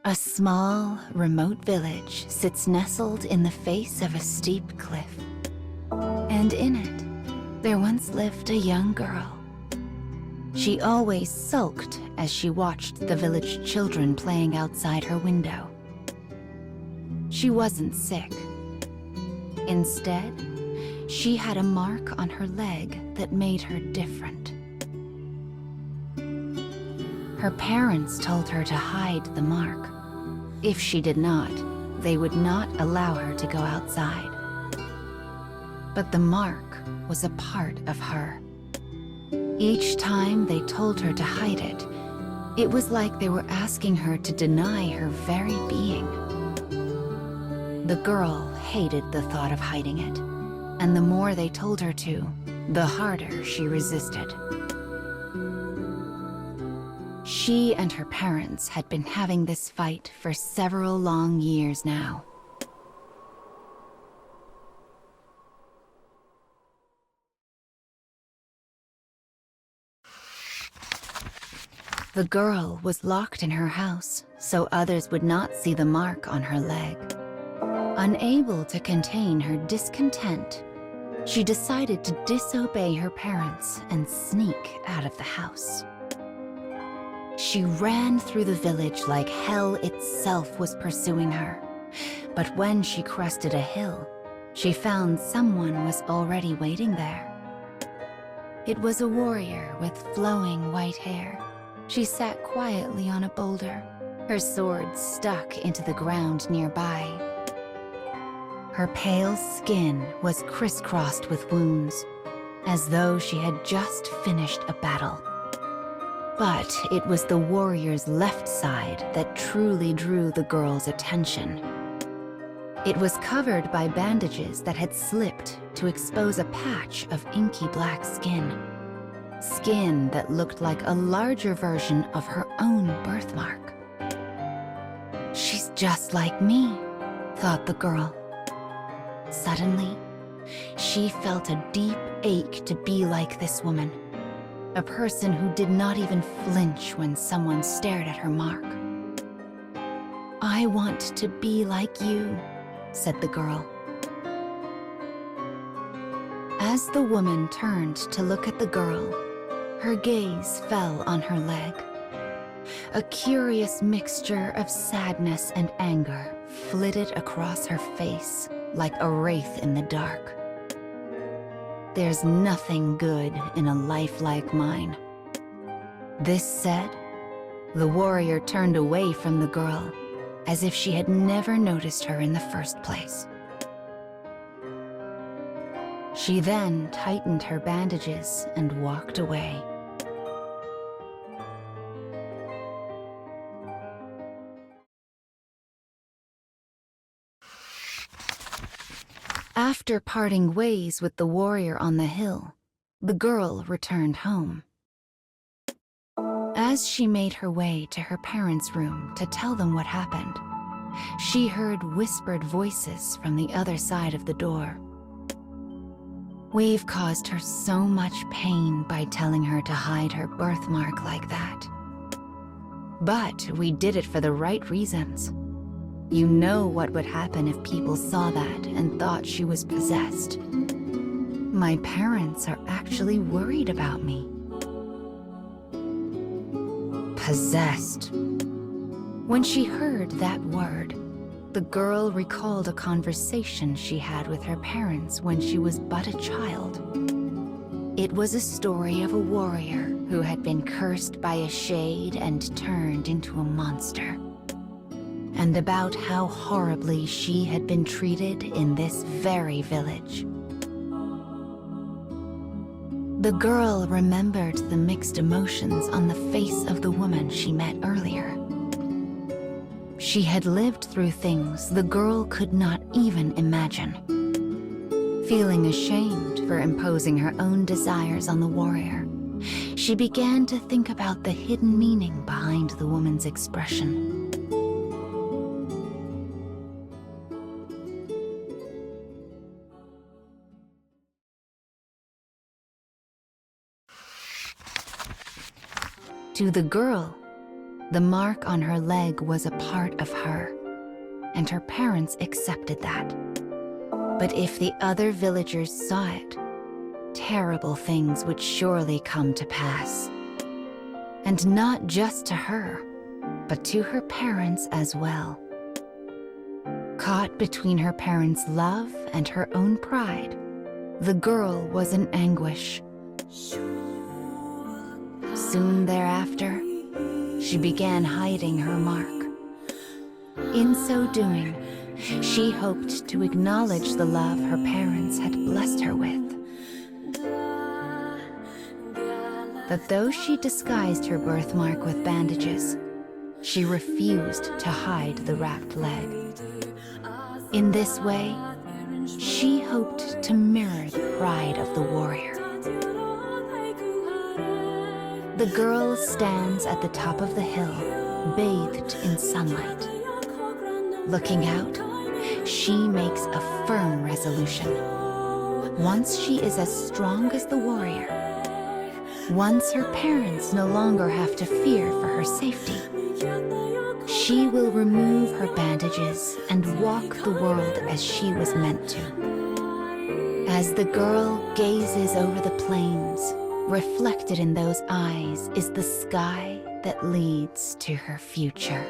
A small, remote village sits nestled in the face of a steep cliff. And in it, there once lived a young girl. She always sulked as she watched the village children playing outside her window. She wasn't sick. Instead, she had a mark on her leg that made her different. Her parents told her to hide the mark. If she did not, they would not allow her to go outside. But the mark was a part of her. Each time they told her to hide it, it was like they were asking her to deny her very being. The girl hated the thought of hiding it, and the more they told her to, the harder she resisted. She and her parents had been having this fight for several long years now. The girl was locked in her house, so others would not see the mark on her leg. Unable to contain her discontent, she decided to disobey her parents and sneak out of the house. She ran through the village like hell itself was pursuing her. But when she crested a hill, she found someone was already waiting there. It was a warrior with flowing white hair. She sat quietly on a boulder, her sword stuck into the ground nearby. Her pale skin was crisscrossed with wounds, as though she had just finished a battle. But it was the warrior's left side that truly drew the girl's attention. It was covered by bandages that had slipped to expose a patch of inky black skin. Skin that looked like a larger version of her own birthmark. She's just like me, thought the girl. Suddenly, she felt a deep ache to be like this woman. A person who did not even flinch when someone stared at her mark. "I want to be like you," said the girl. As the woman turned to look at the girl, her gaze fell on her leg. A curious mixture of sadness and anger flitted across her face like a wraith in the dark. "There's nothing good in a life like mine." This said, the warrior turned away from the girl, as if she had never noticed her in the first place. She then tightened her bandages and walked away. After parting ways with the warrior on the hill, the girl returned home. As she made her way to her parents' room to tell them what happened, she heard whispered voices from the other side of the door. "We've caused her so much pain by telling her to hide her birthmark like that. But we did it for the right reasons. You know what would happen if people saw that and thought she was possessed. My parents are actually worried about me." Possessed. When she heard that word, the girl recalled a conversation she had with her parents when she was but a child. It was a story of a warrior who had been cursed by a shade and turned into a monster, and about how horribly she had been treated in this very village. The girl remembered the mixed emotions on the face of the woman she met earlier. She had lived through things the girl could not even imagine. Feeling ashamed for imposing her own desires on the warrior, she began to think about the hidden meaning behind the woman's expression. To the girl, The mark on her leg was a part of her, and her parents accepted that. But if the other villagers saw it, terrible things would surely come to pass. And not just to her, but to her parents as well. Caught between her parents' love and her own pride, the girl was in anguish. Soon thereafter, she began hiding her mark. In so doing, she hoped to acknowledge the love her parents had blessed her with. But though she disguised her birthmark with bandages, she refused to hide the wrapped leg. In this way, she hoped to mirror the pride of the warrior. The girl stands at the top of the hill, bathed in sunlight. Looking out, she makes a firm resolution. Once she is as strong as the warrior, once her parents no longer have to fear for her safety, she will remove her bandages and walk the world as she was meant to. As the girl gazes over the plains, reflected in those eyes is the sky that leads to her future.